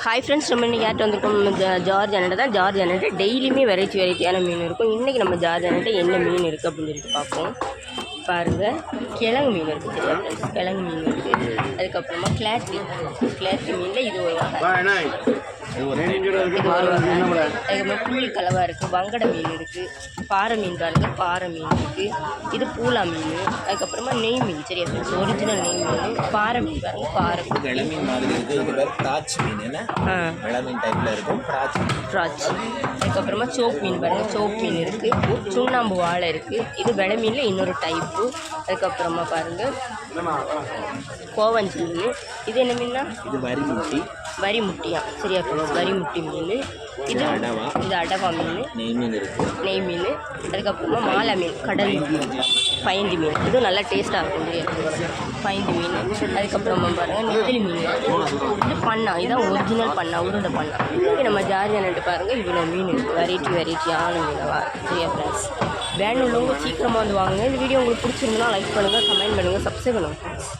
Hi friends, நம்ம இன்றைக்கி யார்கிட்ட வந்திருக்கோம்? ஜார்ஜ் அண்ணன் தான். ஜார்ஜ் அண்ணன் டெய்லியுமே வெரைட்டியான மீன் இருக்கும். இன்றைக்கி நம்ம ஜார்ஜ் அண்ணன் என்ன மீன் இருக்குது அப்படின்னு சொல்லிட்டு பார்ப்போம். பாருங்கள், கிழங்கு மீன் இருக்குது. சரியா ஃப்ரெண்ட்ஸ், கிழங்கு மீன் இருக்குது. அதுக்கப்புறமா கிளாத்தி மீனில் இது ஒரு வகை. அதுக்கப்புறம் புள்ளி கலவா இருக்குது, வங்கட மீன் இருக்குது, பாறை மீன் பாருங்கள், பாறை மீன் இருக்குது, இது பூலா மீன். அதுக்கப்புறமா நெய் மீன். சரியா ஃப்ரெண்ட்ஸ், ஒரிஜினல் நெய் மீன். பாறை மீன் பாருங்கள், பாறை வெள மீன் மாதிரி இருக்குது. பிராச் மீன் வெள மீன் டைப்பில் இருக்கும். பிராச். அதுக்கப்புறமா சோப் மீன் பாருங்கள், சோப் மீன் இருக்குது. சுண்ணாம்பு வாழை இருக்குது. இது வெள மீனில் இன்னொரு டைப்பு. அதுக்கப்புறமா பாருங்கள் கோவஞ்சி மீன். இது என்ன மீன்னா? இது வரி முட்டியா? சரியா ஃப்ரெண்ட்ஸ், வரி முட்டி மீன். இது அடவா மீன். நெய் மீன். அதுக்கப்புறமா மாலா மீன், கடல் பைந்தி மீன். இதுவும் நல்லா டேஸ்ட்டாக இருக்கும். சரியா ஃப்ரெண்ட்ஸ், பைந்தி மீன். அதுக்கப்புறமா பாருங்கள் நெத்திலி மீன். இது பண்ணா, இதுதான் ஒரிஜினல் பண்ணா, உருண்டை பண்ணா. இது நம்ம ஜார்ஜ் அண்ணன்ட்டு பாருங்கள், இவ்வளோ மீன் இருக்குது. வெரைட்டியான மீனவா. சரியா ஃப்ரெண்ட்ஸ், வேணுள்ளவங்க சீக்கிரமாக வந்து வாங்குங்க. இந்த வீடியோ உங்களுக்கு பிடிச்சிருந்தா லைக் பண்ணுங்கள், கமெண்ட் பண்ணுங்கள், சப்ஸ்கிரைப் பண்ணுங்கள் ஃப்ரெண்ட்ஸ்.